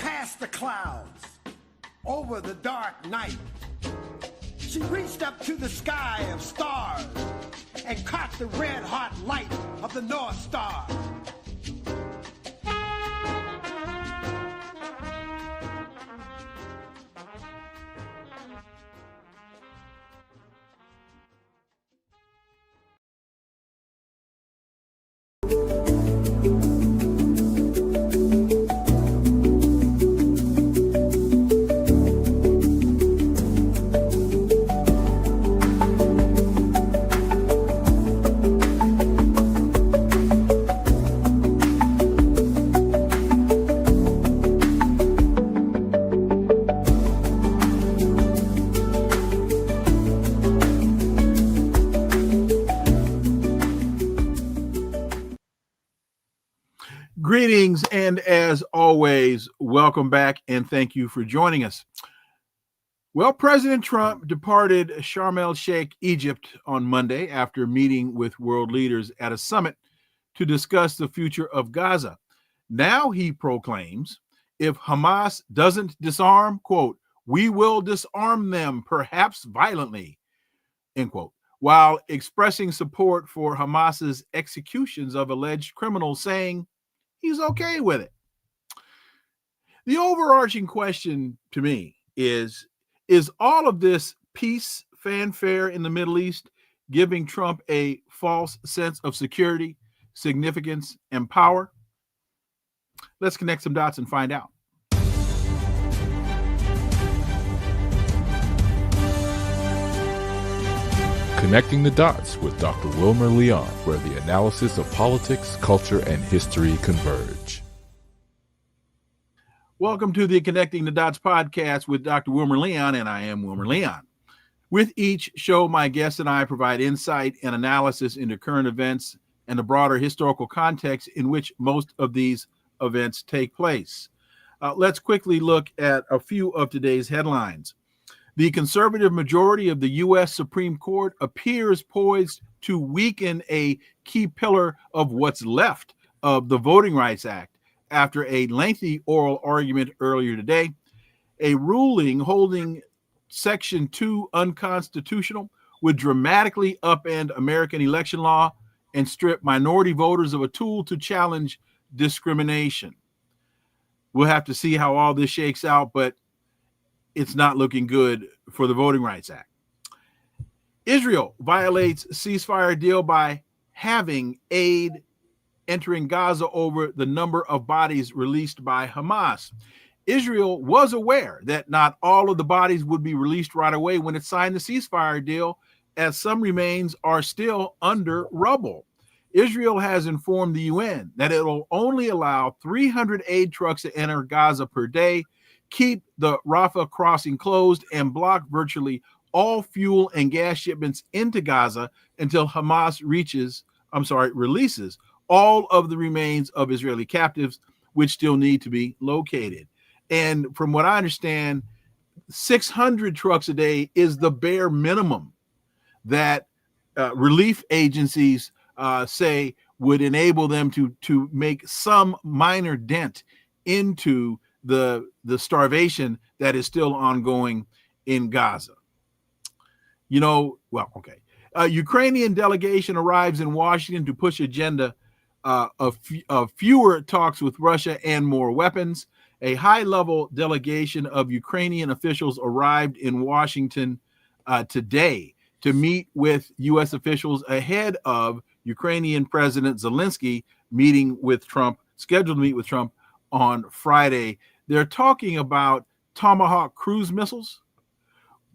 past the clouds, over the dark night. She reached up to the sky of stars and caught the red-hot light of the North Star. Greetings, and as always, welcome back, and thank you for joining us. Well, President Trump departed Sharm el-Sheikh, Egypt on Monday after meeting with world leaders at a summit to discuss the future of Gaza. Now he proclaims, if Hamas doesn't disarm, quote, we will disarm them, perhaps violently, end quote, while expressing support for Hamas's executions of alleged criminals, saying he's okay with it. The overarching question to me is all of this peace fanfare in the Middle East giving Trump a false sense of security, significance, and power? Let's connect some dots and find out. Connecting the Dots with Dr. Wilmer Leon, where the analysis of politics, culture, and history converge. Welcome to the Connecting the Dots podcast with Dr. Wilmer Leon, and I am Wilmer Leon. With each show, my guests and I provide insight and analysis into current events and the broader historical context in which most of these events take place. Let's quickly look at a few of today's headlines. The conservative majority of the U.S. Supreme Court appears poised to weaken a key pillar of what's left of the Voting Rights Act after a lengthy oral argument earlier today. A ruling holding Section 2 unconstitutional would dramatically upend American election law and strip minority voters of a tool to challenge discrimination. We'll have to see how all this shakes out, but it's not looking good for the Voting Rights Act. Israel violates ceasefire deal by having aid entering Gaza over the number of bodies released by Hamas. Israel was aware that not all of the bodies would be released right away when it signed the ceasefire deal, as some remains are still under rubble. Israel has informed the UN that it will only allow 300 aid trucks to enter Gaza per day, keep the Rafah crossing closed, and block virtually all fuel and gas shipments into Gaza until Hamas releases all of the remains of Israeli captives, which still need to be located. And from what I understand, 600 trucks a day is the bare minimum that relief agencies say would enable them to make some minor dent into the starvation that is still ongoing in Gaza. Ukrainian delegation arrives in Washington to push agenda of fewer talks with Russia and more weapons. A high-level delegation of Ukrainian officials arrived in Washington today to meet with U.S. officials ahead of Ukrainian President Zelensky scheduled to meet with Trump on Friday. They're talking about Tomahawk cruise missiles.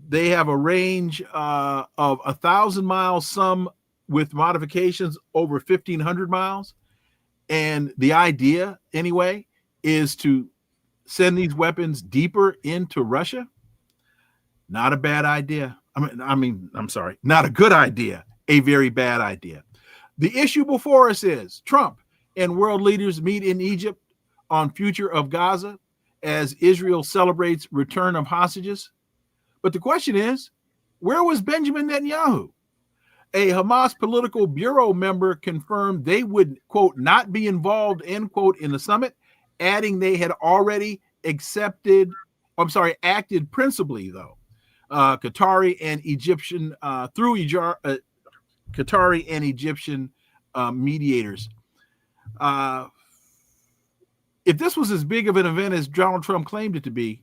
They have a range of 1,000 miles, some with modifications over 1,500 miles. And the idea, anyway, is to send these weapons deeper into Russia. Not a bad idea. Not a good idea. A very bad idea. The issue before us is Trump and world leaders meet in Egypt on future of Gaza as Israel celebrates return of hostages. But the question is, where was Benjamin Netanyahu? A Hamas political bureau member confirmed they would, quote, not be involved, end quote, in the summit, adding they had already acted principally though. Qatari and Egyptian Qatari and Egyptian mediators. If this was as big of an event as Donald Trump claimed it to be,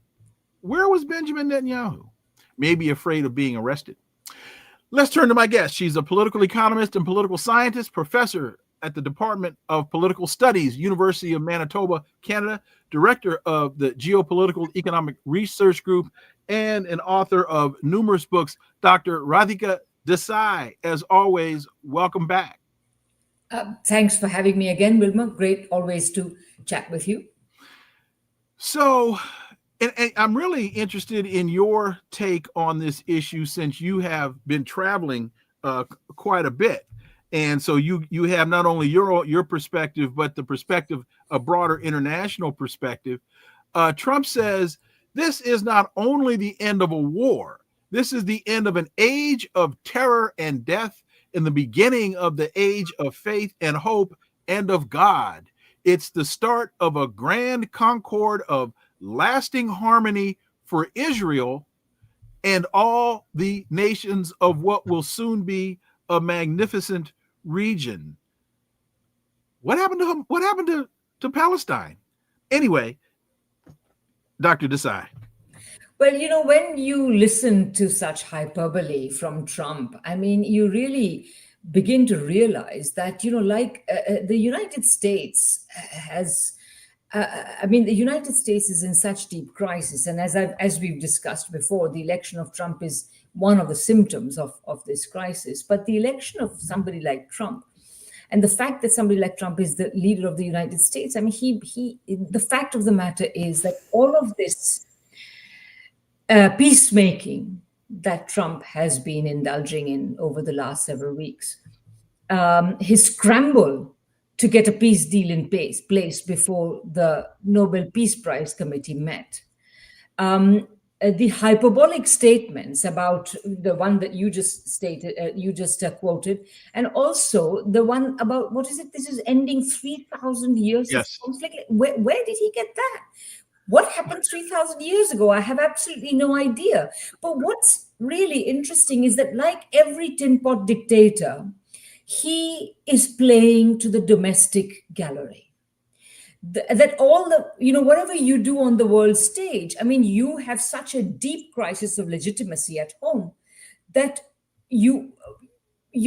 where was Benjamin Netanyahu? Maybe afraid of being arrested. Let's turn to my guest. She's a political economist and political scientist, professor at the Department of Political Studies, University of Manitoba, Canada, director of the Geopolitical Economic Research Group, and an author of numerous books, Dr. Radhika Desai. As always, welcome back. Thanks for having me again, Wilmer. Great always to chat with you. So, and I'm really interested in your take on this issue since you have been traveling quite a bit. And so you have not only your perspective, but the perspective, a broader international perspective. Trump says this is not only the end of a war, this is the end of an age of terror and death and the beginning of the age of faith and hope and of God. It's the start of a grand concord of lasting harmony for Israel and all the nations of what will soon be a magnificent region. What happened to Palestine? Anyway, Dr. Desai. Well, when you listen to such hyperbole from Trump, I mean, you really begin to realize that, the United States has, the United States is in such deep crisis. And as we've discussed before, the election of Trump is one of the symptoms of this crisis. But the election of somebody like Trump, and the fact that somebody like Trump is the leader of the United States, I mean, the fact of the matter is that all of this peacemaking that Trump has been indulging in over the last several weeks, his scramble to get a peace deal in place before the Nobel Peace Prize Committee met, the hyperbolic statements about the one that you just quoted, and also the one about, what is it? This is ending 3,000 years of conflict. Where did he get that? What happened 3,000 years ago? I have absolutely no idea. But what's really interesting is that, like every tin pot dictator, he is playing to the domestic gallery. That all whatever you do on the world stage, I mean, you have such a deep crisis of legitimacy at home that you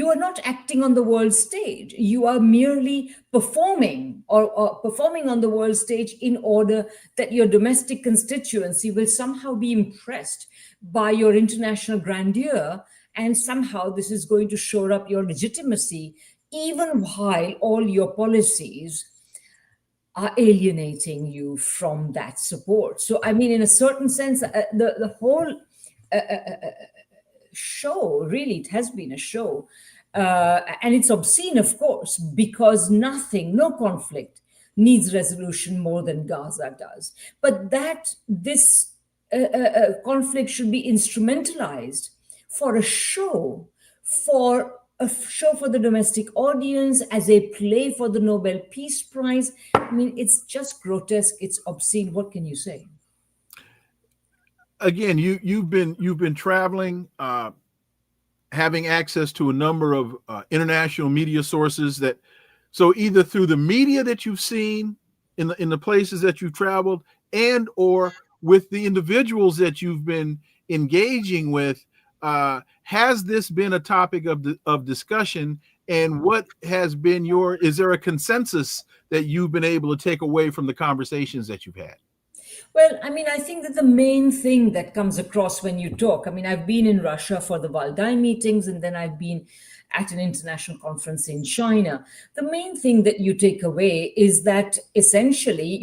are not acting on the world stage. You are merely performing or performing on the world stage in order that your domestic constituency will somehow be impressed by your international grandeur. And somehow this is going to shore up your legitimacy, even while all your policies are alienating you from that support. So, I mean, in a certain sense, the whole show, really, it has been a show. And it's obscene, of course, because no conflict needs resolution more than Gaza does. But that this conflict should be instrumentalized for a show for the domestic audience, as a play for the Nobel Peace Prize. I mean, it's just grotesque. It's obscene. What can you say? Again, you've been traveling, having access to a number of international media sources so either through the media that you've seen in the places that you've traveled, and or with the individuals that you've been engaging with, has this been a topic of discussion? And what has been is there a consensus that you've been able to take away from the conversations that you've had? Well, I mean, I think that the main thing that comes across when you talk, I mean, I've been in Russia for the Valdai meetings, and then I've been at an international conference in China. The main thing that you take away is that essentially,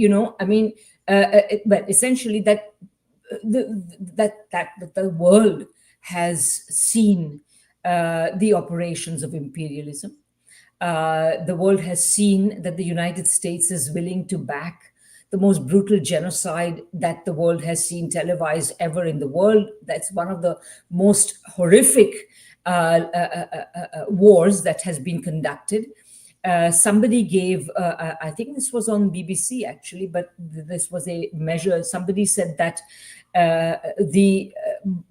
essentially that the world has seen the operations of imperialism. The world has seen that the United States is willing to back the most brutal genocide that the world has seen televised ever in the world. That's one of the most horrific wars that has been conducted. somebody gave, I think this was on BBC actually, but this was a measure. Somebody said that the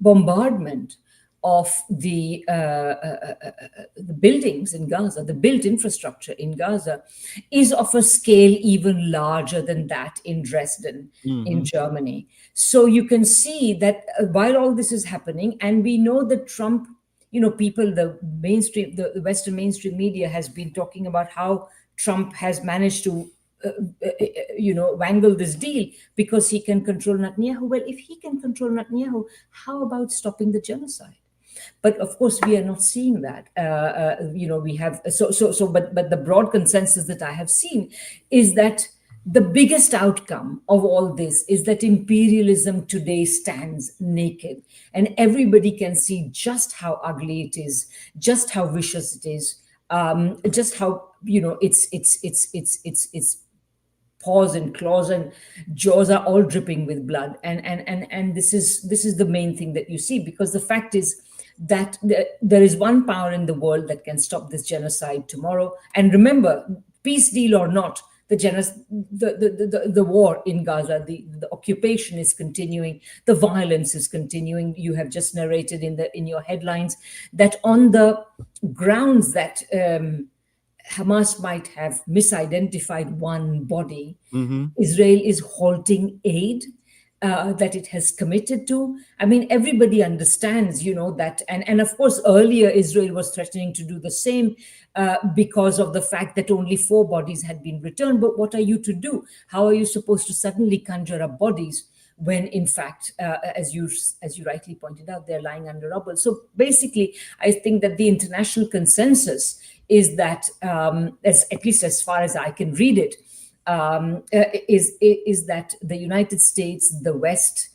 bombardment of the buildings in Gaza, the built infrastructure in Gaza, is of a scale even larger than that in Dresden, in Germany. So you can see that while all this is happening, and we know that Trump, people, the mainstream, the Western mainstream media has been talking about how Trump has managed to wangle this deal because he can control Netanyahu. Well, if he can control Netanyahu, how about stopping the genocide? But of course, we are not seeing that. We have but the broad consensus that I have seen is that the biggest outcome of all this is that imperialism today stands naked, and everybody can see just how ugly it is, just how vicious it is, just how its paws and claws and jaws are all dripping with blood, and this is the main thing that you see, because the fact is that there is one power in the world that can stop this genocide tomorrow. And remember, peace deal or not, the war in Gaza, the occupation is continuing, the violence is continuing. You have just narrated in your headlines that on the grounds that Hamas might have misidentified one body, Israel is halting aid that it has committed to. I mean, everybody understands, that, and of course, earlier Israel was threatening to do the same because of the fact that only 4 bodies had been returned. But what are you to do? How are you supposed to suddenly conjure up bodies when, in fact, as you rightly pointed out, they're lying under rubble? So basically, I think that the international consensus is that, at least as far as I can read it, is that the United States, the West,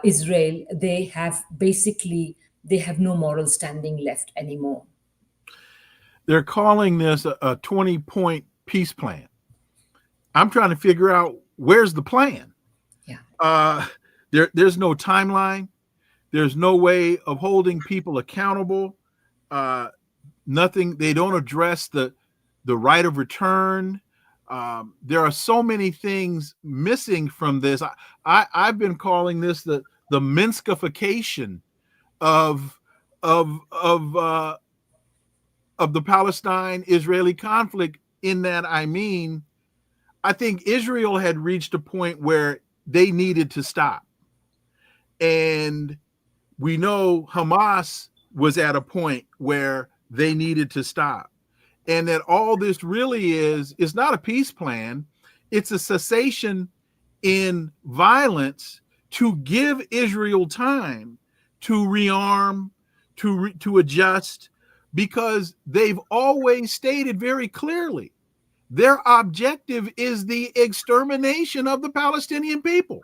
Israel, they have no moral standing left anymore. They're calling this a 20-point peace plan. I'm trying to figure out where's the plan. Yeah. There's no timeline. There's no way of holding people accountable. Nothing. They don't address the right of return. There are so many things missing from this. I've been calling this the Minskification of the Palestine-Israeli conflict, in that, I think Israel had reached a point where they needed to stop. And we know Hamas was at a point where they needed to stop. And that all this really is not a peace plan. It's a cessation in violence to give Israel time to rearm, to adjust, because they've always stated very clearly their objective is the extermination of the Palestinian people.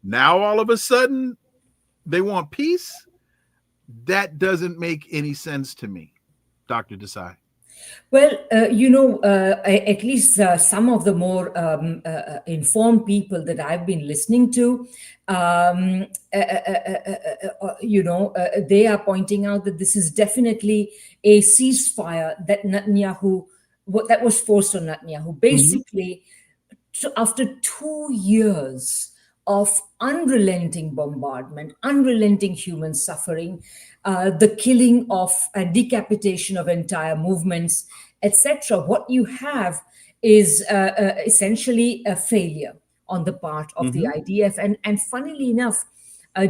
Now, all of a sudden, they want peace? That doesn't make any sense to me, Dr. Desai. Well, at least some of the more informed people that I've been listening to, they are pointing out that this is definitely a ceasefire that was forced on Netanyahu. Basically, after 2 years of unrelenting bombardment, unrelenting human suffering, the killing of decapitation of entire movements, etc. What you have is essentially a failure on the part of the IDF. And funnily enough,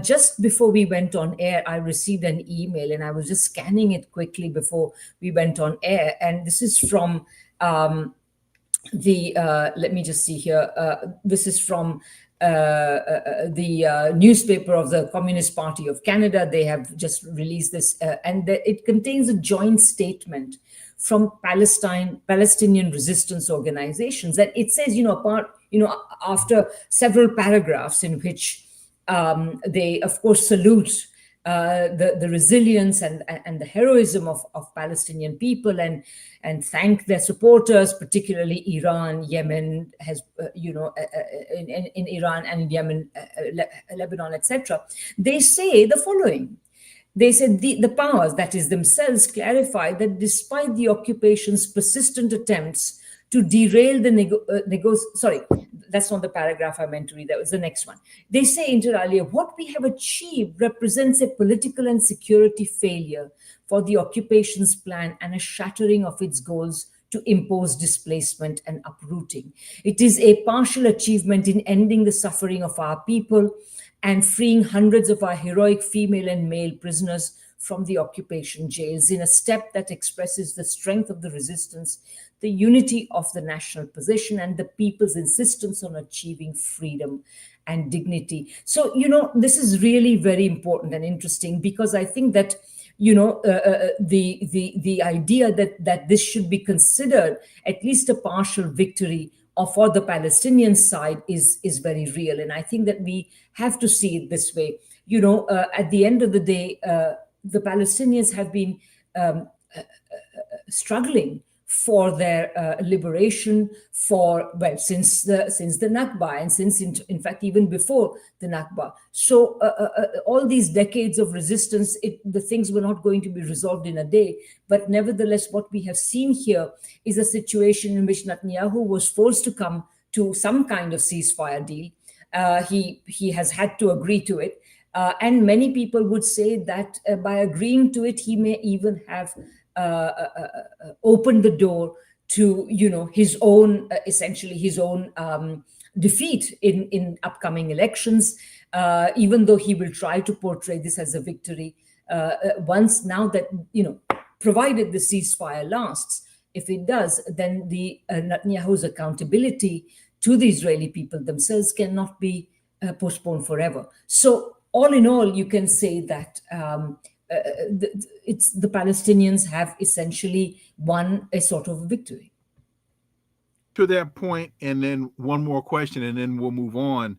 just before we went on air, I received an email, and I was just scanning it quickly before we went on air. And this is from let me just see here. This is from the newspaper of the Communist Party of Canada. They have just released this, and it contains a joint statement from Palestinian resistance organizations. That it says, after several paragraphs in which they, of course, salute the resilience and the heroism of Palestinian people, and thank their supporters, particularly Iran, Yemen, in Iran and Yemen, Lebanon, etc. They say the following: They said the powers, that is themselves, clarified that despite the occupation's persistent attempts to derail the sorry, that's not the paragraph I meant to read. That was the next one. They say inter alia, what we have achieved represents a political and security failure for the occupation's plan and a shattering of its goals to impose displacement and uprooting. It is a partial achievement in ending the suffering of our people and freeing hundreds of our heroic female and male prisoners from the occupation jails, in a step that expresses the strength of the resistance, the unity of the national position, and the people's insistence on achieving freedom and dignity. So, this is really very important and interesting, because I think that, the idea that this should be considered at least a partial victory for the Palestinian side is very real. And I think that we have to see it this way. At the end of the day, the Palestinians have been struggling for their liberation since the Nakba, and since in fact even before the Nakba. So all these decades of resistance, the things were not going to be resolved in a day. But nevertheless, what we have seen here is a situation in which Netanyahu was forced to come to some kind of ceasefire deal. He has had to agree to it. And many people would say that by agreeing to it, he may even have opened the door to, his own, essentially his own defeat in upcoming elections, even though he will try to portray this as a victory. Now that, provided the ceasefire lasts, if it does, then the Netanyahu's accountability to the Israeli people themselves cannot be postponed forever. So all in all, you can say that the Palestinians have essentially won a sort of victory. To that point, and then one more question, and then we'll move on.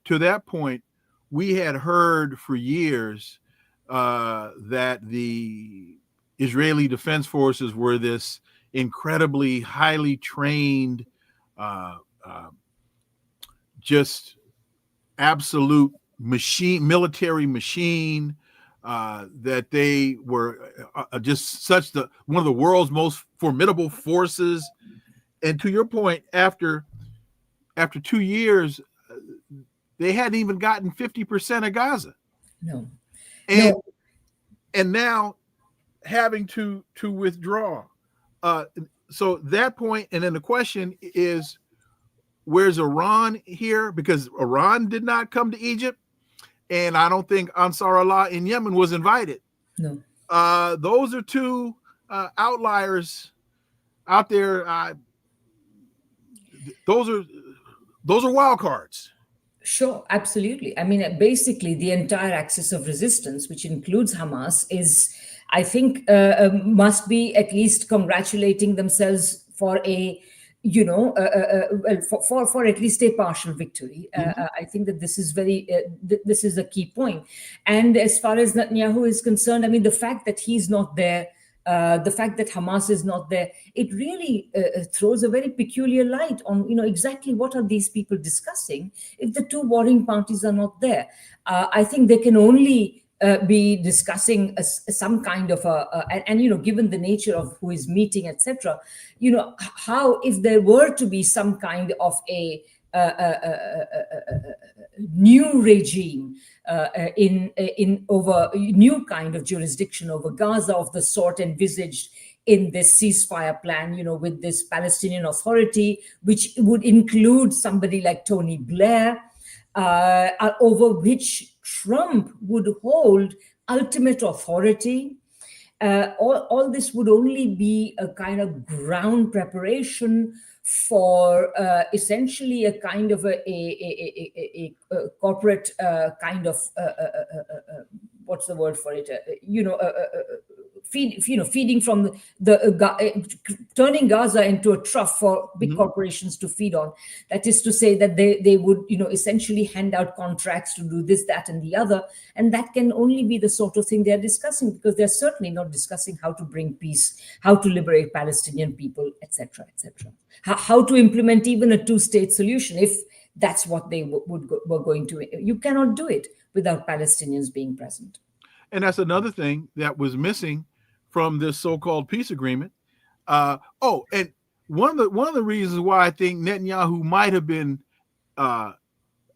To that point, we had heard for years that the Israeli Defense Forces were this incredibly highly trained, just absolute military machine, that they were just one of the world's most formidable forces. And to your point, after 2 years, they hadn't even gotten 50% of Gaza. No. And now having to withdraw. So that point, and then the question is, where's Iran here? Because Iran did not come to Egypt, and I don't think Ansar Allah in Yemen was invited. No. Those are two outliers out there. Those are wild cards. Sure, absolutely. I mean, basically, the entire axis of resistance, which includes Hamas, is, I think, must be at least congratulating themselves for a, for at least a partial victory. I think that this is this is a key point. And as far as Netanyahu is concerned, I mean, the fact that he's not there, the fact that Hamas is not there, it really throws a very peculiar light on, exactly what are these people discussing if the two warring parties are not there. I think they can only be discussing some kind of and given the nature of who is meeting, etc., how, if there were to be some kind of a new regime in over new kind of jurisdiction over Gaza of the sort envisaged in this ceasefire plan, with this Palestinian Authority, which would include somebody like Tony Blair, over which Trump would hold ultimate authority. All this would only be a kind of ground preparation for essentially a kind of a corporate kind of what's the word for it? Feeding from turning Gaza into a trough for big corporations to feed on. That is to say that they would, essentially hand out contracts to do this, that, and the other. And that can only be the sort of thing they're discussing, because they're certainly not discussing how to bring peace, how to liberate Palestinian people, etc., etc. How to implement even a two-state solution, if that's what they were going to. You cannot do it without Palestinians being present. And that's another thing that was missing from this so-called peace agreement. And one of the reasons why I think Netanyahu might have been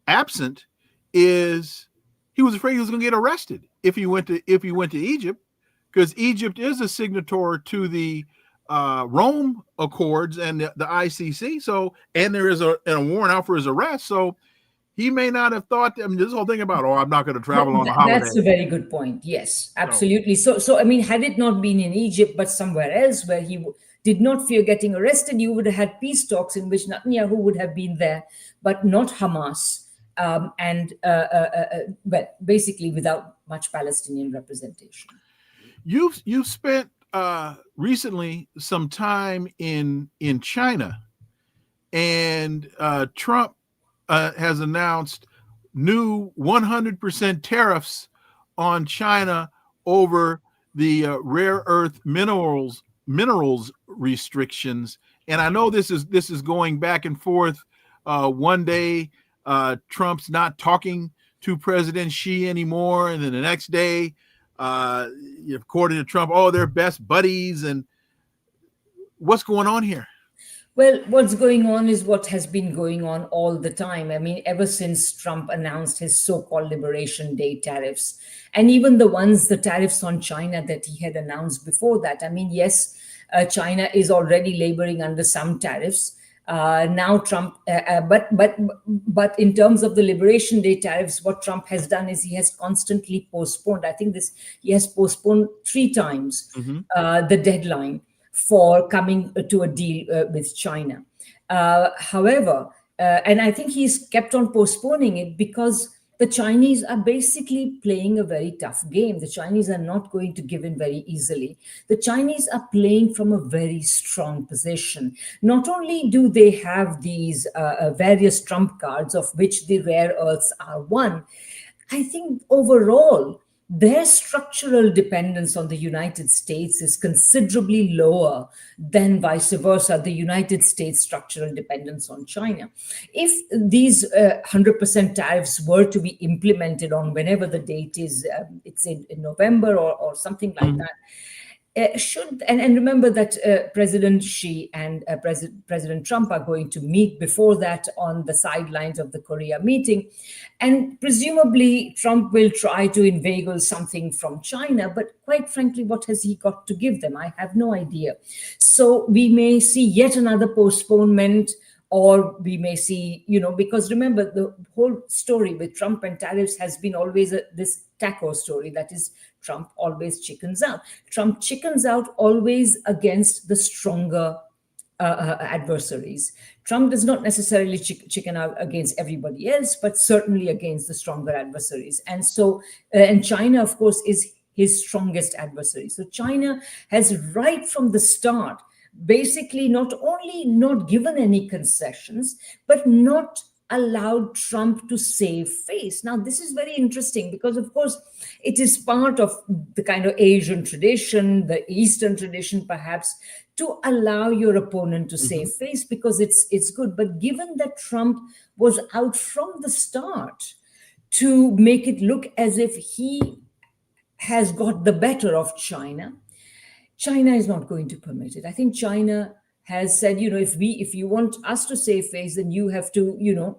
absent is he was afraid he was going to get arrested if he went to Egypt, because Egypt is a signatory to the Rome Accords and the ICC. So, and there is a warrant out for his arrest. So he may not have thought, I mean, this whole thing about, I'm not going to travel on a holiday. That's a very good point. Yes, absolutely. So I mean, had it not been in Egypt, but somewhere else where he did not fear getting arrested, you would have had peace talks in which Netanyahu would have been there, but not Hamas. Basically without much Palestinian representation. You've spent recently some time in China, and Trump has announced new 100% tariffs on China over the rare earth minerals restrictions. And I know this is going back and forth. One day Trump's not talking to President Xi anymore, and then the next day, according to Trump, they're best buddies. And what's going on here? Well, what's going on is what has been going on all the time. I mean, ever since Trump announced his so-called Liberation Day tariffs, and even the tariffs on China that he had announced before that. I mean, yes, China is already laboring under some tariffs. Now Trump, but in terms of the Liberation Day tariffs, what Trump has done is he has constantly postponed. I think he has postponed 3 times the deadline for coming to a deal with China. However, and I think he's kept on postponing it because the Chinese are basically playing a very tough game. The Chinese are not going to give in very easily. The Chinese are playing from a very strong position. Not only do they have these various trump cards, of which the rare earths are one, I think overall, their structural dependence on the United States is considerably lower than vice versa, the United States structural dependence on China. If these 100% tariffs were to be implemented on whenever the date is, it's in November or something like that, and remember that President Xi and President Trump are going to meet before that on the sidelines of the Korea meeting. And presumably Trump will try to inveigle something from China, but quite frankly, what has he got to give them? I have no idea. So we may see yet another postponement, or we may see, because remember, the whole story with Trump and tariffs has been always this taco story. That is, Trump always chickens out. Trump chickens out always against the stronger adversaries. Trump does not necessarily chicken out against everybody else, but certainly against the stronger adversaries. And so, and China, of course, is his strongest adversary. So China has right from the start basically not only not given any concessions, but not allowed Trump to save face. Now, this is very interesting because, of course, it is part of the kind of Asian tradition, the Eastern tradition, perhaps, to allow your opponent to save face because it's good. But given that Trump was out from the start to make it look as if he has got the better of China, China is not going to permit it. I think China has said, if you want us to save face, then you have to,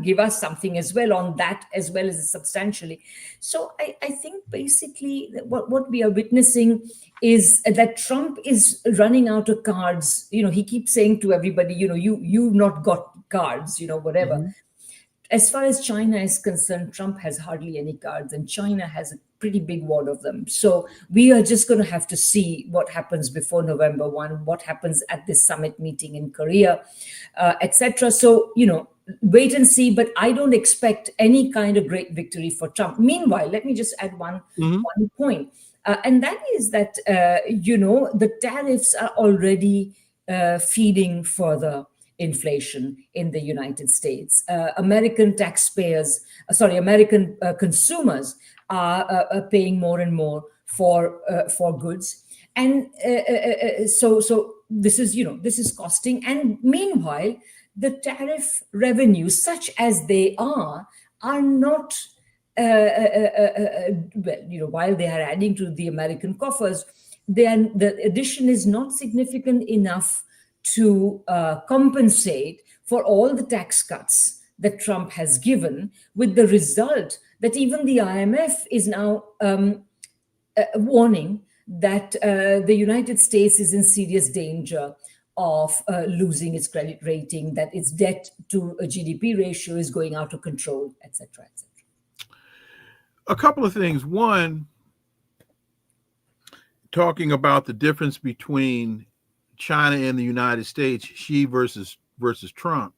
give us something as well on that, as well as substantially. So I think basically what we are witnessing is that Trump is running out of cards. He keeps saying to everybody, you've not got cards, whatever. As far as China is concerned, Trump has hardly any cards, and China has a pretty big wad of them. So we are just going to have to see what happens before November 1, what happens at this summit meeting in Korea, etc. So, wait and see, but I don't expect any kind of great victory for Trump. Meanwhile, let me just add one point, and that is that, the tariffs are already feeding further inflation in the United States. American consumers are paying more and more for goods, and so this is costing. And meanwhile, the tariff revenues, such as they are not well, while they are adding to the American coffers, the addition is not significant enough to compensate for all the tax cuts that Trump has given, with the result that even the IMF is now warning that the United States is in serious danger of losing its credit rating, that its debt to a GDP ratio is going out of control, etc., etc. A couple of things. One, talking about the difference between China and the United States, Xi versus Trump.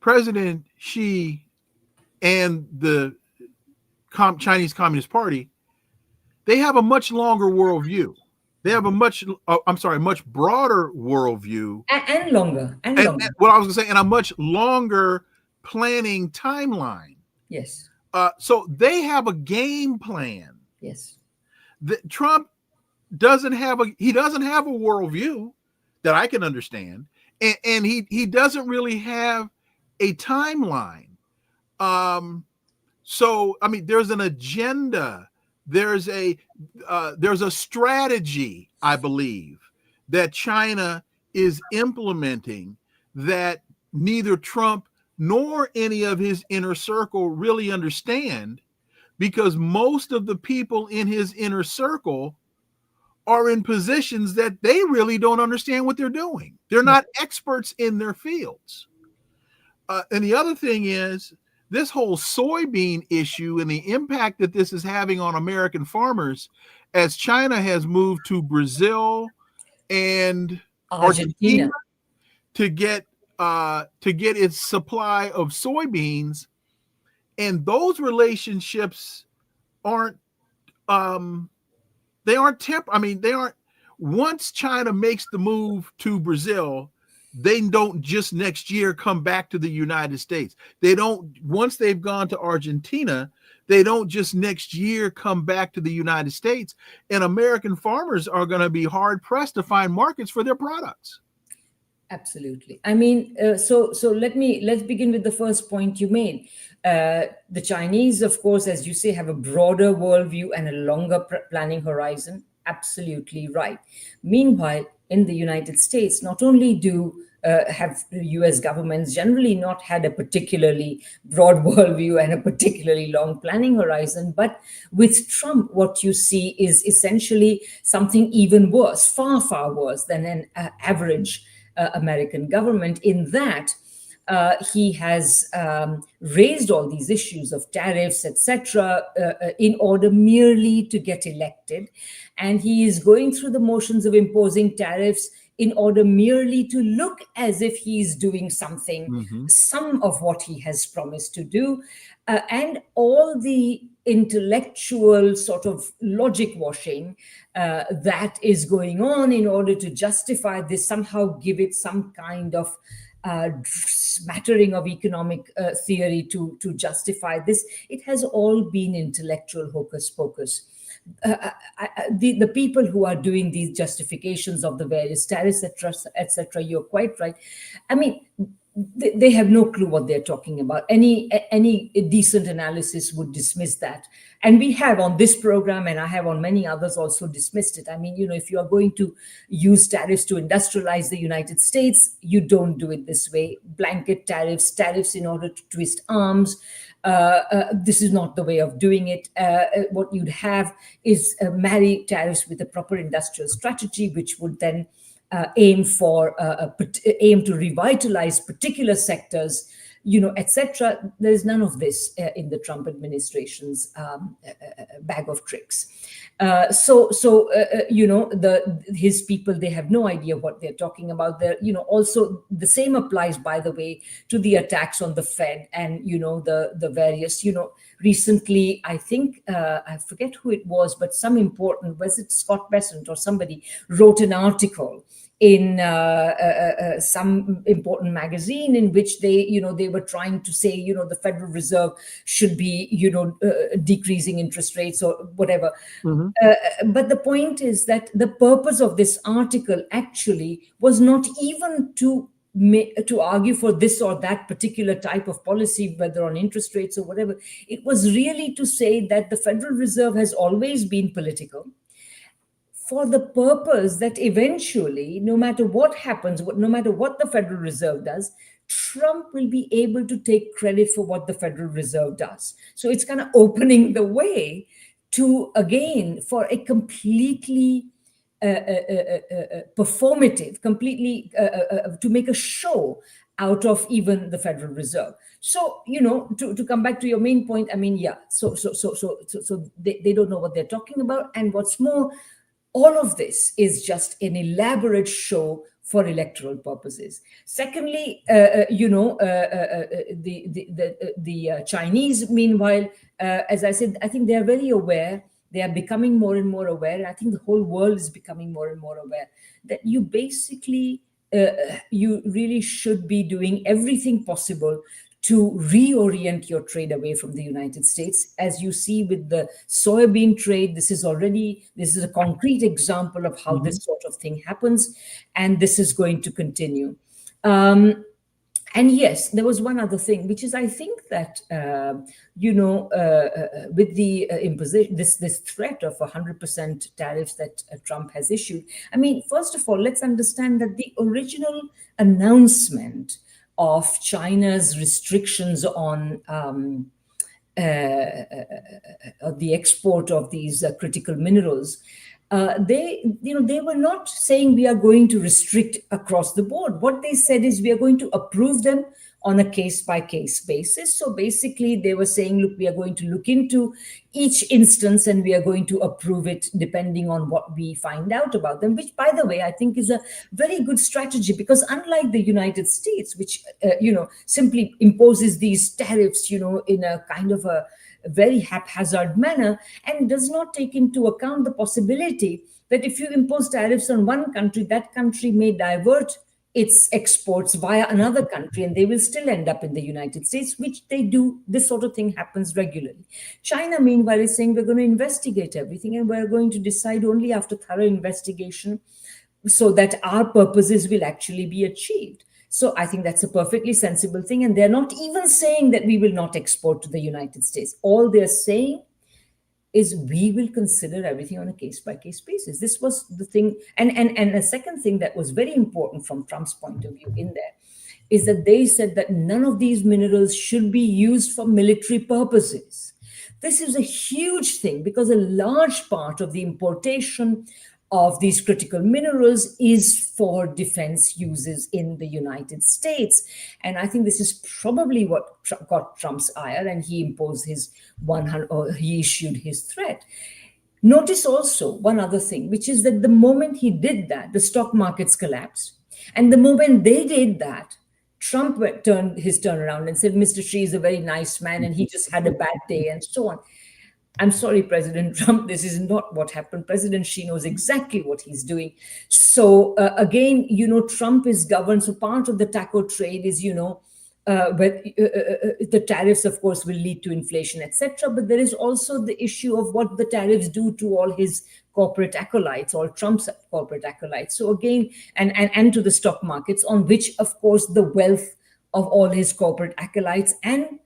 President Xi and the Chinese Communist Party, they have a much longer worldview. They have a much broader worldview. And longer. And what I was going to say, and a much longer planning timeline. Yes. So they have a game plan. Yes. Trump doesn't have a worldview that I can understand, and he doesn't really have a timeline. So I mean, there's an agenda. There's a strategy, I believe, that China is implementing that neither Trump nor any of his inner circle really understand, because most of the people in his inner circle are in positions that they really don't understand what they're doing. They're not experts in their fields. And the other thing is this whole soybean issue and the impact that this is having on American farmers, as China has moved to Brazil and Argentina to get its supply of soybeans, and those relationships aren't once China makes the move to Brazil, they don't just next year come back to the United States. Once they've gone to Argentina, they don't just next year come back to the United States, and American farmers are going to be hard pressed to find markets for their products. Absolutely. I mean, so let's begin with the first point you made. The Chinese, of course, as you say, have a broader worldview and a longer planning horizon. Absolutely right. Meanwhile, in the United States, not only have US governments generally not had a particularly broad worldview and a particularly long planning horizon, but with Trump, what you see is essentially something even worse, far, far worse than an average American government, in that he has raised all these issues of tariffs, etc., in order merely to get elected. And he is going through the motions of imposing tariffs in order merely to look as if he's doing something, some of what he has promised to do. And all the intellectual sort of logic washing that is going on in order to justify this, somehow give it some kind of smattering of economic theory to justify this. It has all been intellectual hocus pocus. The people who are doing these justifications of the various tariffs, etc., you're quite right. I mean, they have no clue what they're talking about. Any decent analysis would dismiss that. And we have on this program, and I have on many others also dismissed it. I mean, if you are going to use tariffs to industrialize the United States, you don't do it this way. Blanket tariffs in order to twist arms. This is not the way of doing it. What you'd have is marry tariffs with a proper industrial strategy, which would then aim to revitalize particular sectors, etc. There is none of this in the Trump administration's bag of tricks. His people, they have no idea what they're talking about. There, also the same applies, by the way, to the attacks on the Fed and the various. Recently, I think I forget who it was, but was it Scott Bessent or somebody wrote an article in some important magazine in which they were trying to say, the Federal Reserve should be, decreasing interest rates or whatever. But the point is that the purpose of this article actually was not even to to argue for this or that particular type of policy, whether on interest rates or whatever. It was really to say that the Federal Reserve has always been political, for the purpose that eventually, no matter what happens, no matter what the Federal Reserve does, Trump will be able to take credit for what the Federal Reserve does. So it's kind of opening the way to, again, for a completely performative, completely to make a show out of even the Federal Reserve. So, to come back to your main point, I mean, yeah, so they don't know what they're talking about. And what's more, all of this is just an elaborate show for electoral purposes. Secondly, the Chinese, meanwhile, as I said, I think they are very aware. They are becoming more and more aware. And I think the whole world is becoming more and more aware that you basically, you really should be doing everything possible to reorient your trade away from the United States. As you see with the soybean trade, this is a concrete example of how this sort of thing happens, and this is going to continue. And yes, there was one other thing, which is I think that, with the imposition, this threat of 100% tariffs that Trump has issued. I mean, first of all, let's understand that the original announcement of China's restrictions on the export of these critical minerals, they were not saying we are going to restrict across the board. What they said is we are going to approve them on a case-by-case basis. So basically, they were saying, look, we are going to look into each instance and we are going to approve it depending on what we find out about them, which, by the way, I think is a very good strategy, because unlike the United States, which, simply imposes these tariffs, in a kind of a very haphazard manner and does not take into account the possibility that if you impose tariffs on one country, that country may divert its exports via another country and they will still end up in the United States, which they do. This sort of thing happens regularly. China, meanwhile, is saying we're going to investigate everything and we're going to decide only after thorough investigation so that our purposes will actually be achieved. So I think that's a perfectly sensible thing. And they're not even saying that we will not export to the United States. All they're saying is we will consider everything on a case-by-case basis. This was the thing. And a second thing that was very important from Trump's point of view in there is that they said that none of these minerals should be used for military purposes. This is a huge thing because a large part of the importation of these critical minerals is for defense uses in the United States. And I think this is probably what got Trump's ire, and he imposed his he issued his threat. Notice also one other thing, which is that the moment he did that, the stock markets collapsed. And the moment they did that, Trump turned around and said, Mr. Xi is a very nice man and he just had a bad day and so on. I'm sorry, President Trump, this is not what happened. President Xi knows exactly what he's doing. So again, Trump is governed. So part of the taco trade is, but the tariffs, of course, will lead to inflation, etc. But there is also the issue of what the tariffs do to all his corporate acolytes, all Trump's corporate acolytes. So again, and to the stock markets, on which, of course, the wealth of all his corporate acolytes and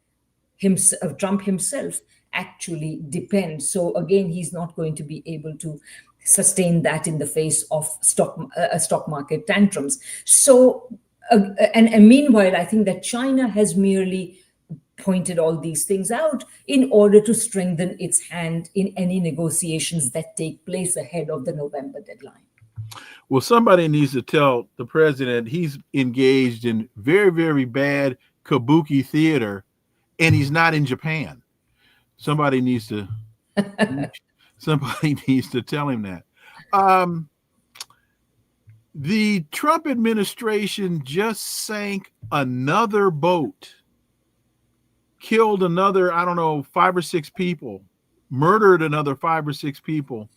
Trump himself actually depends. So again, he's not going to be able to sustain that in the face of stock market tantrums. So, and meanwhile, I think that China has merely pointed all these things out in order to strengthen its hand in any negotiations that take place ahead of the November deadline. Well, somebody needs to tell the president he's engaged in very, very bad kabuki theater, and he's not in Japan. Somebody needs to tell him that. The Trump administration just sank another boat, killed another, 5 or 6 people, murdered another 5 or 6 people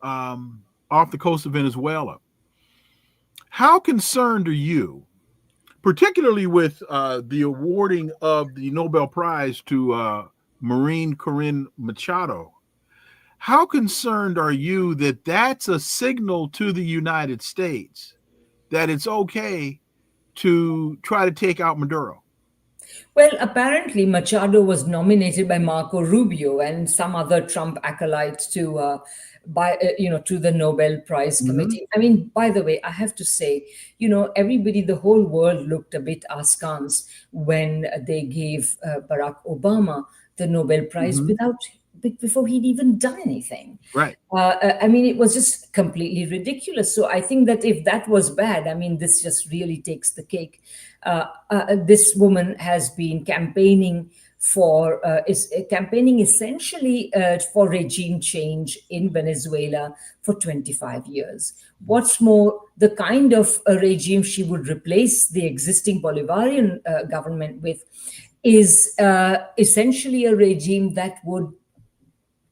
off the coast of Venezuela. How concerned are you, particularly with the awarding of the Nobel Prize to Maureen Corinne Machado? How concerned are you that that's a signal to the United States that it's okay to try to take out Maduro? Well, apparently Machado was nominated by Marco Rubio and some other Trump acolyte to the Nobel Prize Committee. I mean, by the way, I have to say, everybody, the whole world looked a bit askance when they gave Barack Obama the Nobel Prize before he'd even done anything. Right. I mean, it was just completely ridiculous. So I think that if that was bad, I mean, this just really takes the cake. This woman has been campaigning essentially for regime change in Venezuela for 25 years. What's more, the kind of regime she would replace the existing Bolivarian government with is essentially a regime that would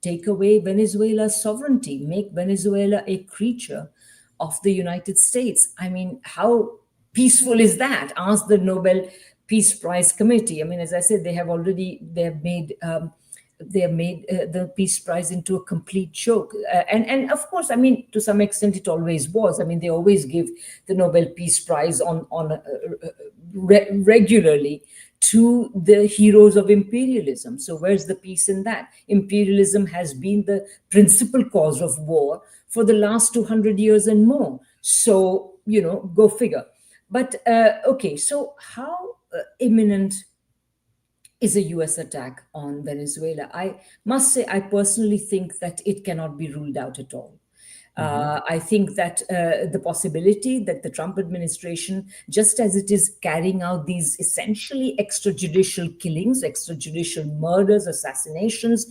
take away Venezuela's sovereignty, make Venezuela a creature of the United States. I mean, how peaceful is that? Ask the Nobel Peace Prize Committee. I mean, as I said, they have made the Peace Prize into a complete joke. And of course, I mean, to some extent, it always was. I mean, they always give the Nobel Peace Prize regularly to the heroes of imperialism. So where's the peace in that? Imperialism has been the principal cause of war for the last 200 years and more. So, go figure. But, okay, so how imminent is a US attack on Venezuela? I must say, I personally think that it cannot be ruled out at all. I think that the possibility that the Trump administration, just as it is carrying out these essentially extrajudicial killings, extrajudicial murders, assassinations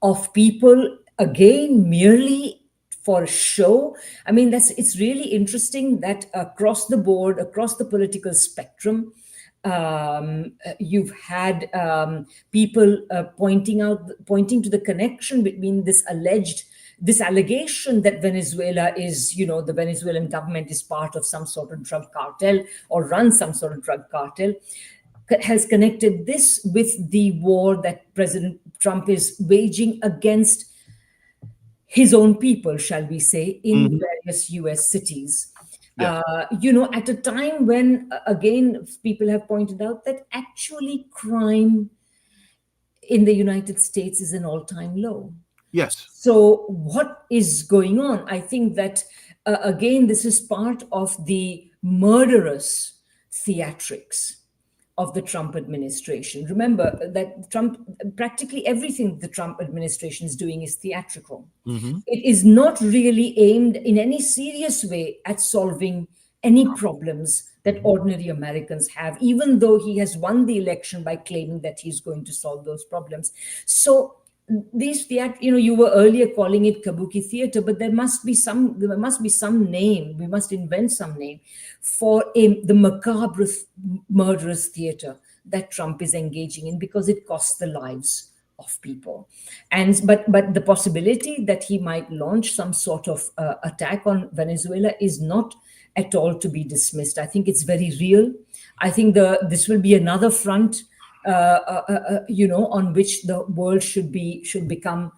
of people, again, merely for show. I mean, it's really interesting that across the board, across the political spectrum, you've had people pointing to the connection between this allegation that Venezuela is, the Venezuelan government is part of some sort of drug cartel or runs some sort of drug cartel, has connected this with the war that President Trump is waging against his own people, shall we say, in various US cities. Yeah. At a time when, again, people have pointed out that actually crime in the United States is an all-time low. Yes. So what is going on? I think that, again, this is part of the murderous theatrics of the Trump administration. Remember that practically everything the Trump administration is doing is theatrical. It is not really aimed in any serious way at solving any problems that ordinary Americans have, even though he has won the election by claiming that he's going to solve those problems. So these you were earlier calling it kabuki theater, but there must be some name. We must invent some name for the macabre, murderous theater that Trump is engaging in, because it costs the lives of people. But the possibility that he might launch some sort of attack on Venezuela is not at all to be dismissed. I think it's very real. I think this will be another front on which the world should become,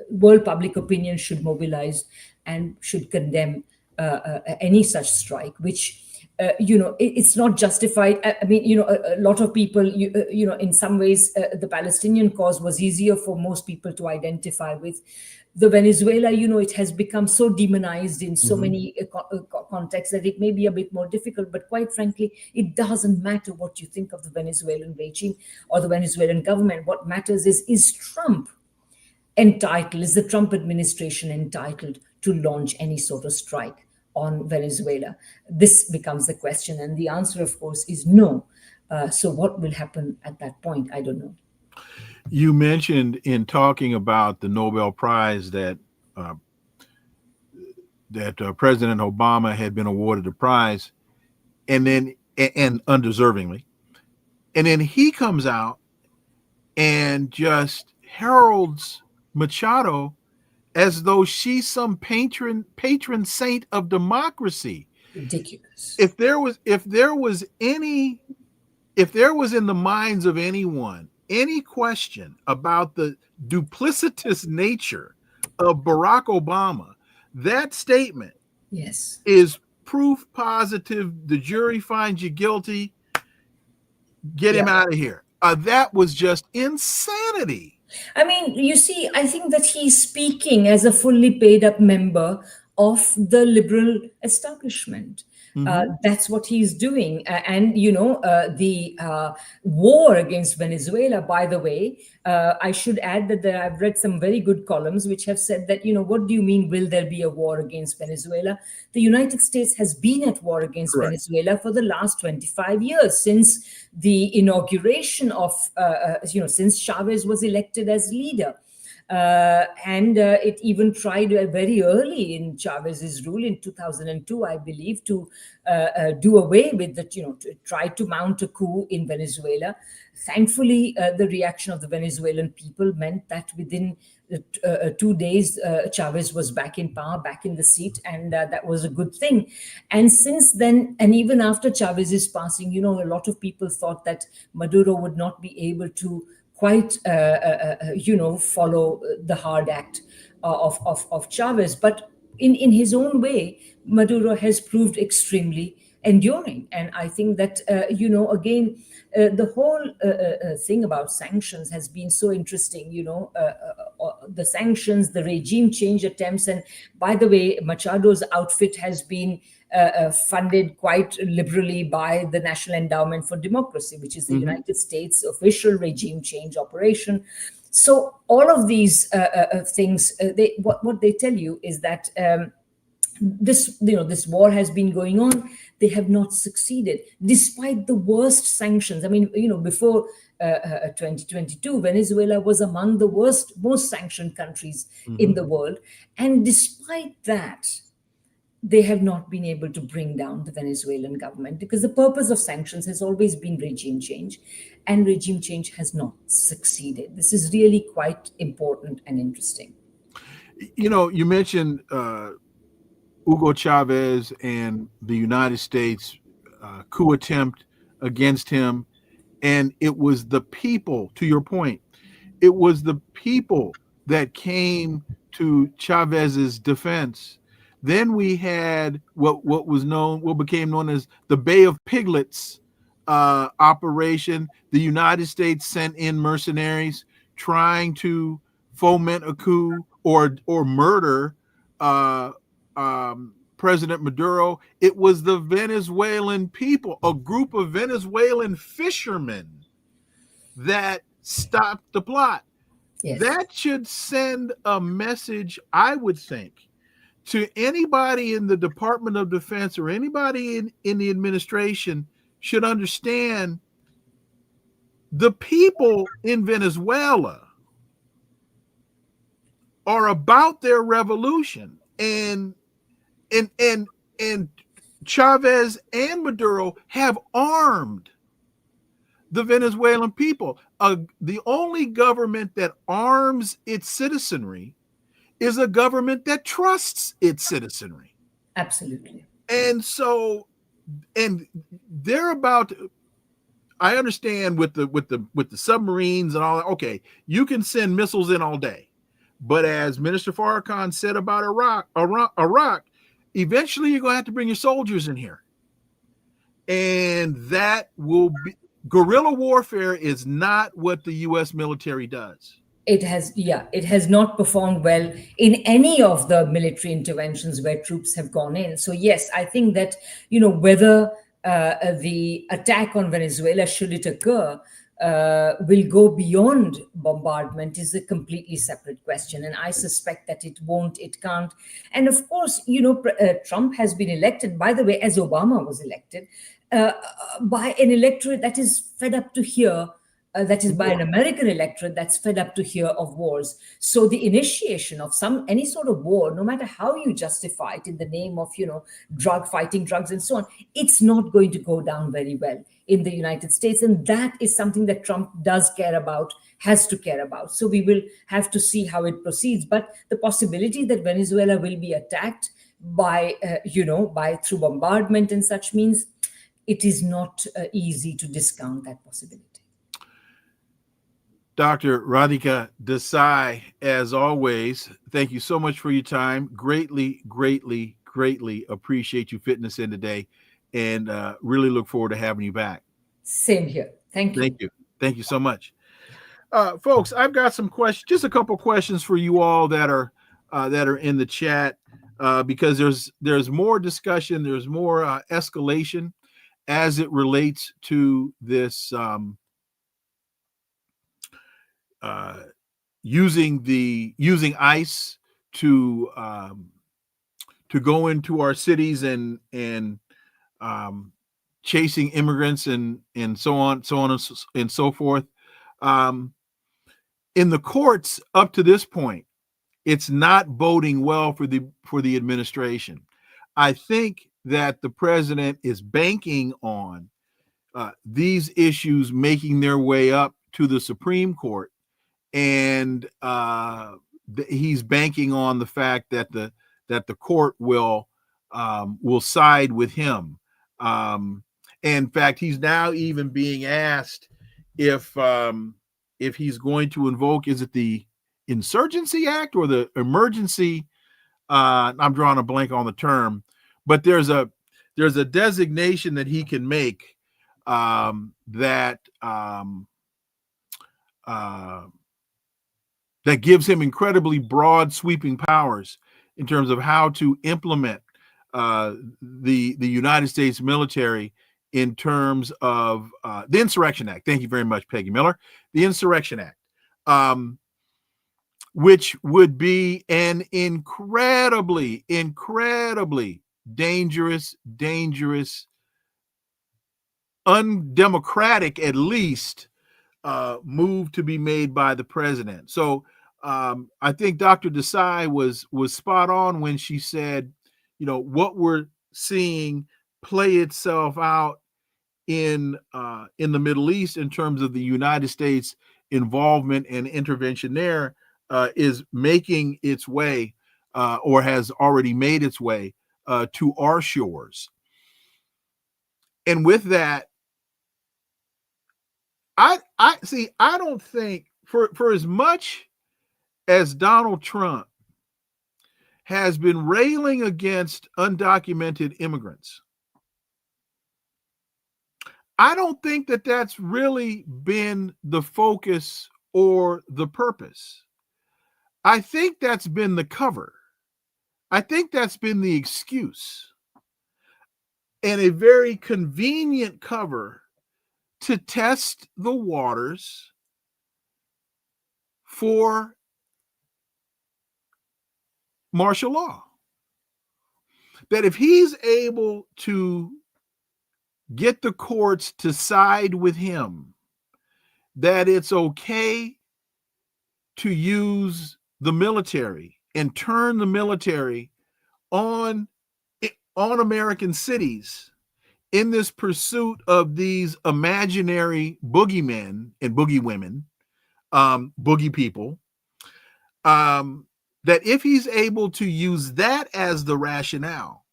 world public opinion should mobilize and should condemn any such strike, which, it's not justified. I mean, a lot of people, in some ways, the Palestinian cause was easier for most people to identify with. The Venezuela, it has become so demonized in so many contexts that it may be a bit more difficult. But quite frankly, it doesn't matter what you think of the Venezuelan regime or the Venezuelan government. What matters is Trump entitled, is the Trump administration entitled to launch any sort of strike on Venezuela? This becomes the question. And the answer, of course, is no. So what will happen at that point? I don't know. You mentioned in talking about the Nobel Prize that President Obama had been awarded a prize, and undeservingly, and then he comes out and just heralds Machado as though she's some patron saint of democracy. Ridiculous. If there was in the minds of anyone any question about the duplicitous nature of Barack Obama, that statement yes, is proof positive, the jury finds you guilty, get him out of here. That was just insanity. I mean, you see, I think that he's speaking as a fully paid up member of the liberal establishment. That's what he's doing. The war against Venezuela, by the way, I should add that I've read some very good columns which have said that, what do you mean, will there be a war against Venezuela? The United States has been at war against Venezuela for the last 25 years, since the inauguration of, since Chavez was elected as leader. It even tried very early in Chavez's rule in 2002, I believe, to do away with to try to mount a coup in Venezuela. Thankfully, the reaction of the Venezuelan people meant that within 2 days, Chavez was back in power, back in the seat, and that was a good thing. And since then, and even after Chavez's passing, a lot of people thought that Maduro would not be able to quite, follow the hard act of Chavez. But in his own way, Maduro has proved extremely enduring. And I think that, again, the whole thing about sanctions has been so interesting, the sanctions, the regime change attempts. And by the way, Machado's outfit has been funded quite liberally by the National Endowment for Democracy, which is the United States official regime change operation. So all of these things, what they tell you is that this war has been going on. They have not succeeded, despite the worst sanctions. I mean, before 2022, Venezuela was among the most sanctioned countries in the world, and despite that, they have not been able to bring down the Venezuelan government, because the purpose of sanctions has always been regime change, and regime change has not succeeded. This is really quite important and interesting. You mentioned Hugo Chavez and the United States coup attempt against him, and it was the people, to your point, it was the people that came to Chavez's defense. Then we had what became known as the Bay of Piglets operation. The United States sent in mercenaries trying to foment a coup or murder President Maduro. It was the Venezuelan people, a group of Venezuelan fishermen, that stopped the plot. Yes. That should send a message, I would think, to anybody in the Department of Defense or anybody in the administration. Should understand the people in Venezuela are about their revolution, and Chavez and Maduro have armed the Venezuelan people. The only government that arms its citizenry is a government that trusts its citizenry. Absolutely. And so, and they're about to, I understand with the submarines and all that. Okay, you can send missiles in all day, but as Minister Farrakhan said about Iraq, eventually you're going to have to bring your soldiers in here, and that will be guerrilla warfare. Is not what the U.S. military does. It has not performed well in any of the military interventions where troops have gone in. So yes, I think that, whether the attack on Venezuela, should it occur, will go beyond bombardment is a completely separate question. And I suspect that it won't, it can't. And of course, Trump has been elected, by the way, as Obama was elected, by an electorate that is fed up to hear. That is by an American electorate that's fed up to hear of wars. So the initiation of any sort of war, no matter how you justify it in the name of, fighting drugs and so on, it's not going to go down very well in the United States. And that is something that Trump does care about, has to care about. So we will have to see how it proceeds. But the possibility that Venezuela will be attacked by through bombardment and such means, it is not easy to discount that possibility. Dr. Radhika Desai, as always, thank you so much for your time. Greatly, greatly, greatly appreciate you fitting us in today, and really look forward to having you back. Same here. Thank you. Thank you. Thank you so much. Folks, I've got some questions, just a couple questions for you all that are in the chat, because there's more discussion, there's more escalation as it relates to this using ICE to go into our cities and chasing immigrants and so on and so forth. In the courts up to this point, it's not boding well for the administration. I think that the president is banking on these issues making their way up to the Supreme Court, and he's banking on the fact that the court will side with him. In fact, he's now even being asked if he's going to invoke, is it the Insurgency Act or the Emergency? I'm drawing a blank on the term, but there's a designation that he can make that gives him incredibly broad, sweeping powers in terms of how to implement the United States military in terms of the Insurrection Act. Thank you very much, Peggy Miller. The Insurrection Act, which would be an incredibly dangerous, undemocratic, at least, move to be made by the president. So I think Dr. Desai was spot on when she said, what we're seeing play itself out in the Middle East in terms of the United States involvement and intervention there is making its way or has already made its way to our shores. And with that, I don't think for as much as Donald Trump has been railing against undocumented immigrants, I don't think that that's really been the focus or the purpose. I think that's been the cover. I think that's been the excuse, and a very convenient cover to test the waters for martial law. That if he's able to get the courts to side with him, that it's okay to use the military and turn the military on American cities in this pursuit of these imaginary boogeymen and boogie women, boogie people, that if he's able to use that as the rationale,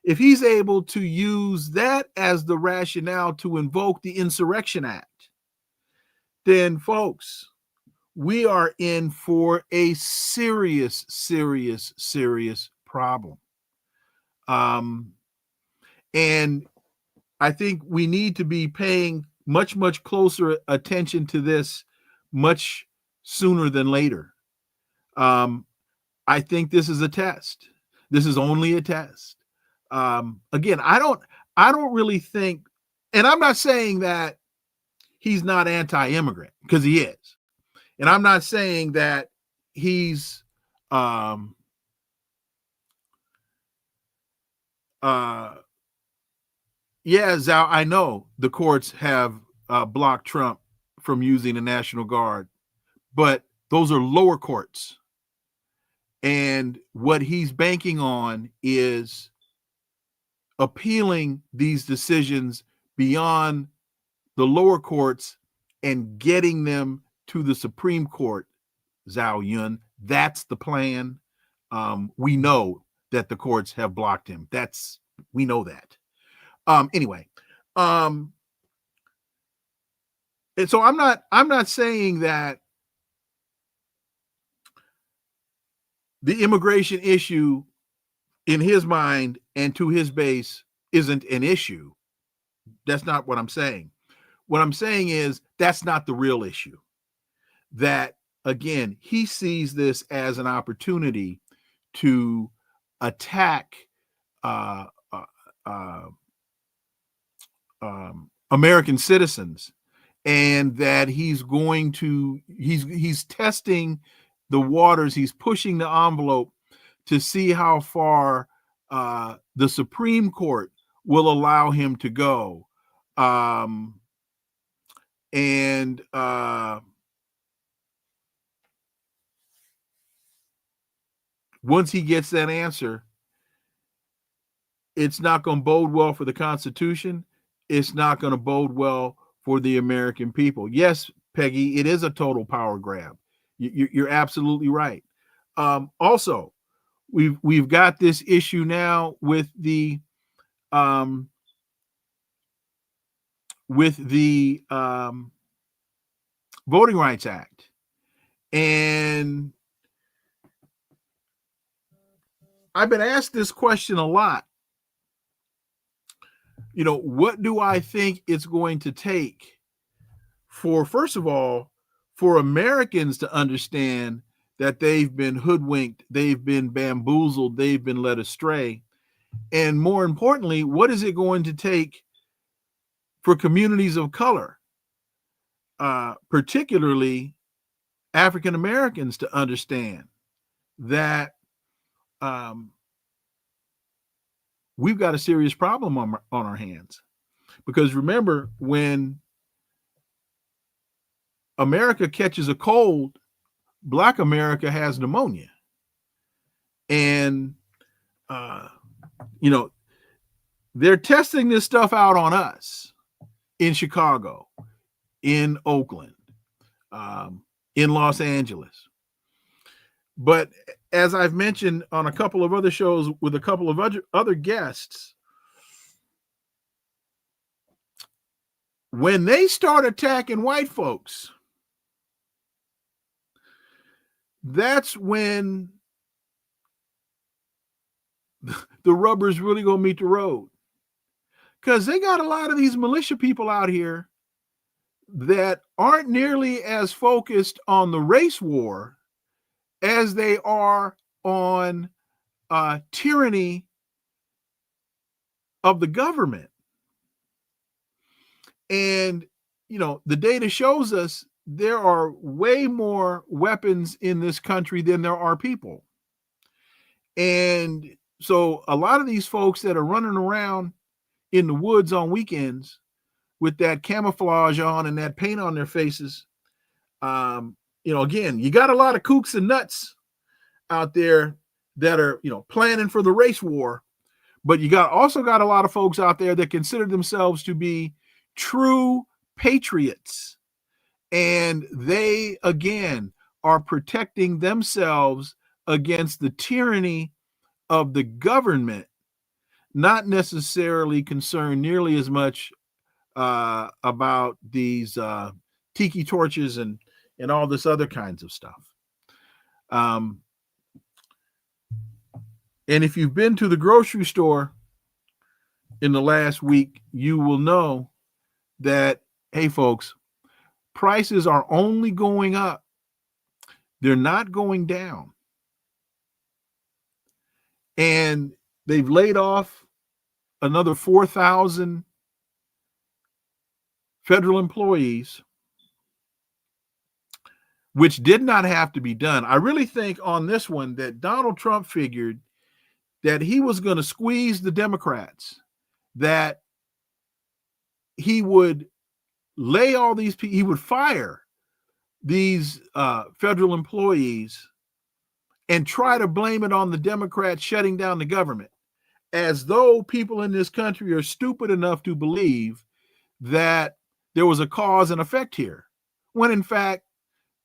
if he's able to use that as the rationale to invoke the Insurrection Act, then, folks, we are in for a serious problem. And I think we need to be paying much closer attention to this much sooner than later. I think this is a test. This is only a test. Again, I don't really think, and I'm not saying that he's not anti-immigrant, because he is. And I'm not saying that he's Zao, I know the courts have blocked Trump from using the National Guard, but those are lower courts. And what he's banking on is appealing these decisions beyond the lower courts and getting them to the Supreme Court, Zhao Yun. That's the plan. We know that the courts have blocked him. We know that. Anyway, and so I'm not saying that the immigration issue in his mind and to his base isn't an issue. That's not what I'm saying. What I'm saying is that's not the real issue. That, again, he sees this as an opportunity to attack American citizens, and that he's testing the waters. He's pushing the envelope to see how far the Supreme Court will allow him to go. Once he gets that answer, it's not going to bode well for the Constitution. It's not going to bode well for the American people. Yes, Peggy, it is a total power grab. You're absolutely right. Also, we've got this issue now with the Voting Rights Act, and I've been asked this question a lot. You know, what do I think it's going to take for, first of all, for Americans to understand that they've been hoodwinked, they've been bamboozled, they've been led astray? And more importantly, what is it going to take for communities of color, particularly African Americans, to understand that we've got a serious problem on our hands? Because remember, when America catches a cold, Black America has pneumonia. And, they're testing this stuff out on us in Chicago, in Oakland, in Los Angeles. But as I've mentioned on a couple of other shows with a couple of other guests, when they start attacking white folks, that's when the rubber's really going to meet the road. Because they got a lot of these militia people out here that aren't nearly as focused on the race war as they are on tyranny of the government. And, the data shows us there are way more weapons in this country than there are people. And so a lot of these folks that are running around in the woods on weekends with that camouflage on and that paint on their faces, again, you got a lot of kooks and nuts out there that are, planning for the race war, but you also got a lot of folks out there that consider themselves to be true patriots. And they, again, are protecting themselves against the tyranny of the government, not necessarily concerned nearly as much about these tiki torches and all this other kinds of stuff. And if you've been to the grocery store in the last week, you will know that, hey, folks, prices are only going up. They're not going down. And they've laid off another 4,000 federal employees, which did not have to be done. I really think on this one that Donald Trump figured that he was going to squeeze the Democrats, that he would lay all these people, he would fire these federal employees and try to blame it on the Democrats shutting down the government, as though people in this country are stupid enough to believe that there was a cause and effect here. When in fact,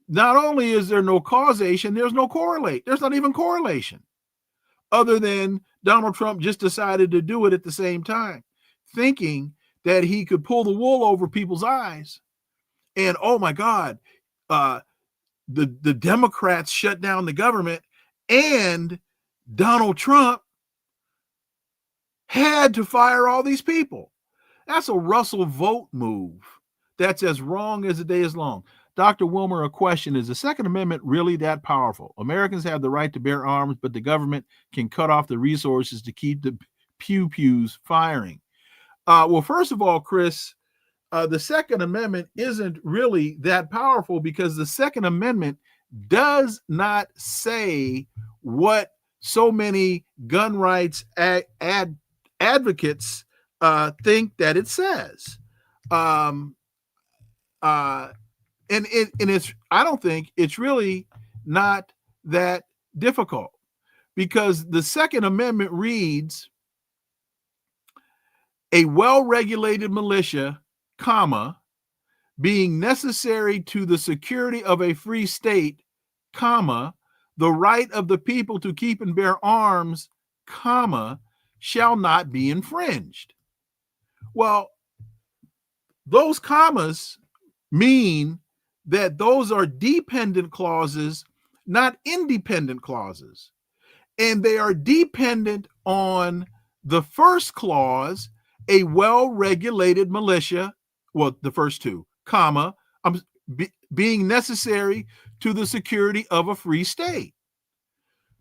not only is there no causation, there's no correlate. There's not even correlation, other than Donald Trump just decided to do it at the same time, thinking that he could pull the wool over people's eyes. And, oh my God, the Democrats shut down the government, and Donald Trump had to fire all these people. That's a Russell vote move. That's as wrong as the day is long. Dr. Wilmer, a question: is the Second Amendment really that powerful? Americans have the right to bear arms, but the government can cut off the resources to keep the pew-pews firing. Well, first of all, Chris, the Second Amendment isn't really that powerful because the Second Amendment does not say what so many gun rights advocates think that it says. And it's, I don't think it's really not that difficult, because the Second Amendment reads, a well-regulated militia, comma, being necessary to the security of a free state, comma, the right of the people to keep and bear arms, comma, shall not be infringed. Well, those commas mean that those are dependent clauses, not independent clauses. And they are dependent on the first clause, a well-regulated militia, well, the first two, comma, being necessary to the security of a free state.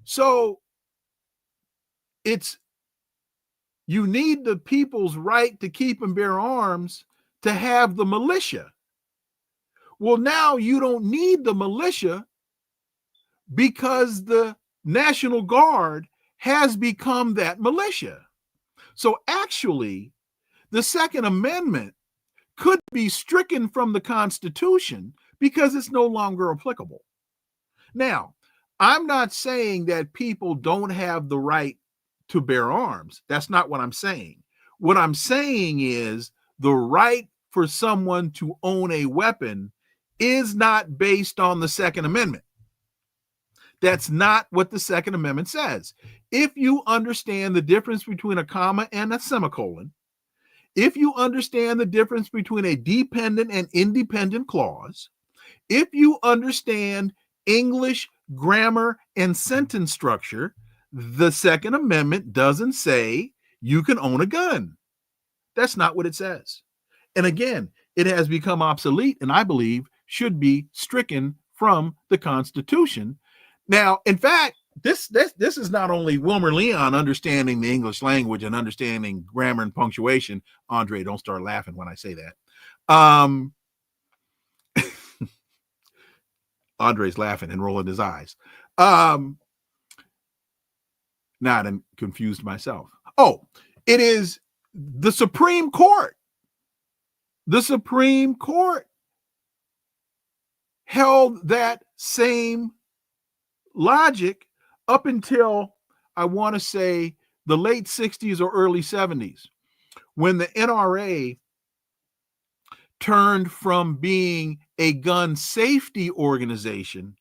So it's, you need the people's right to keep and bear arms to have the militia. Well, now you don't need the militia because the National Guard has become that militia. So actually, the Second Amendment could be stricken from the Constitution because it's no longer applicable. Now, I'm not saying that people don't have the right to bear arms. That's not what I'm saying. What I'm saying is the right for someone to own a weapon is not based on the Second Amendment. That's not what the Second Amendment says. If you understand the difference between a comma and a semicolon, if you understand the difference between a dependent and independent clause, if you understand English grammar and sentence structure, the Second Amendment doesn't say you can own a gun. That's not what it says. And again, it has become obsolete, and I believe should be stricken from the Constitution. Now, in fact, this is not only Wilmer Leon understanding the English language and understanding grammar and punctuation. Andre, don't start laughing when I say that. Andre's laughing and rolling his eyes. Now I'm confused myself. Oh, it is the Supreme Court. The Supreme Court held that same logic up until, I want to say, the late 60s or early 70s, when the NRA turned from being a gun safety organization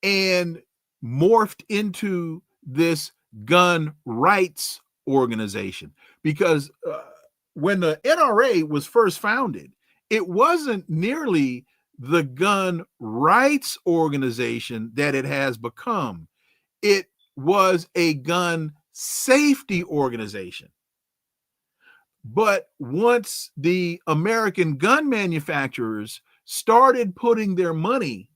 and morphed into this gun rights organization. Because when the NRA was first founded, it wasn't nearly the gun rights organization that it has become. It was a gun safety organization. But once the American gun manufacturers started putting their money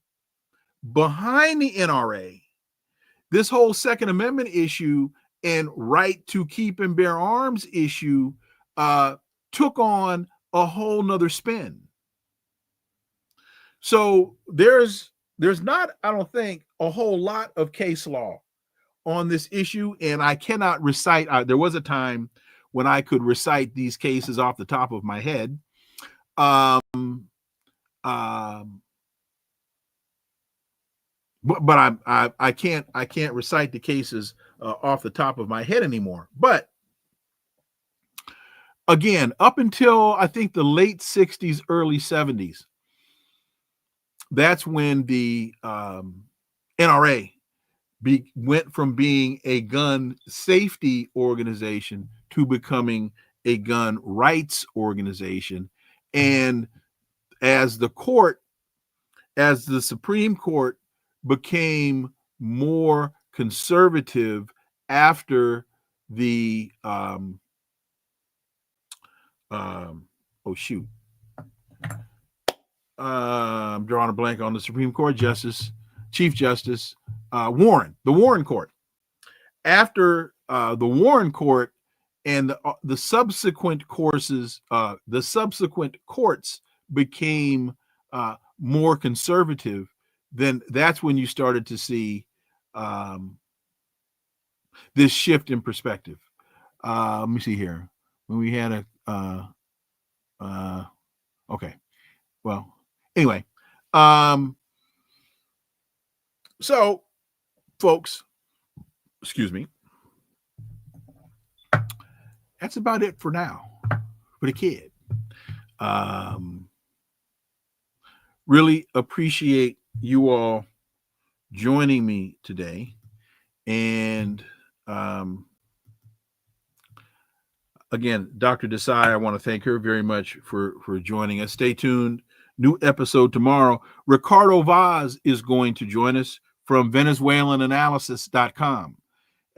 behind the NRA, this whole Second Amendment issue and right to keep and bear arms issue took on a whole nother spin. So there's not, I don't think, a whole lot of case law on this issue, and I cannot recite. There was a time when I could recite these cases off the top of my head, but I can't recite the cases off the top of my head anymore. But again, up until I think the late 60s, early 70s, that's when the NRA went from being a gun safety organization to becoming a gun rights organization. And as the Supreme Court became more conservative after the I'm drawing a blank on the Supreme Court Chief Justice Warren, the Warren Court. After the Warren Court and the subsequent courts became more conservative, then that's when you started to see this shift in perspective. Let me see here. When we had okay. Well, anyway, so folks, excuse me. That's about it for now for the kid. Really appreciate you all joining me today. And again, Dr. Desai, I want to thank her very much for joining us. Stay tuned. New episode tomorrow. Ricardo Vaz is going to join us from VenezuelanAnalysis.com.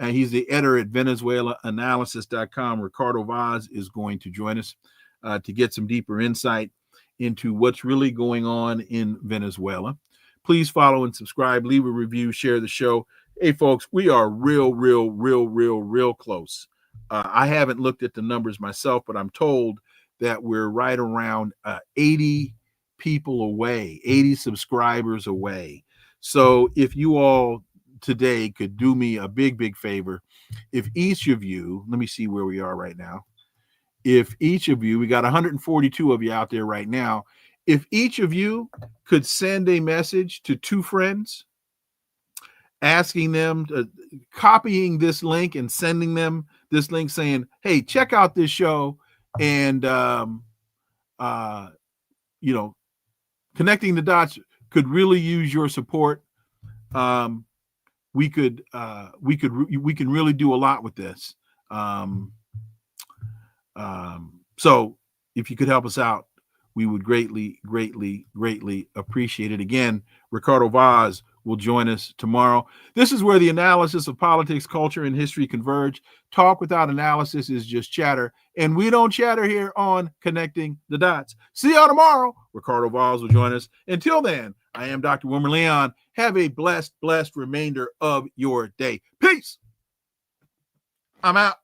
He's the editor at VenezuelaAnalysis.com. Ricardo Vaz is going to join us to get some deeper insight into what's really going on in Venezuela. Please follow and subscribe, leave a review, share the show. Hey, folks, we are real close. I haven't looked at the numbers myself, but I'm told that we're right around 80 people away, 80 subscribers away. So if you all today could do me a big favor, if each of you, let me see where we are right now. If each of you, we got 142 of you out there right now. If each of you could send a message to 2 friends, asking them, copying this link and sending them this link saying, hey, check out this show, and, connecting the dots could really use your support. We can really do a lot with this. So if you could help us out, we would greatly appreciate it. Again, Ricardo Vaz will join us tomorrow. This is where the analysis of politics, culture, and history converge. Talk without analysis is just chatter, and we don't chatter here on Connecting the Dots. See y'all tomorrow. Ricardo Vaz will join us. Until then, I am Dr. Wilmer Leon. Have a blessed remainder of your day. Peace. I'm out.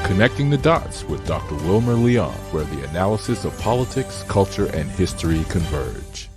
Connecting the Dots with Dr. Wilmer Leon, where the analysis of politics, culture, and history converge.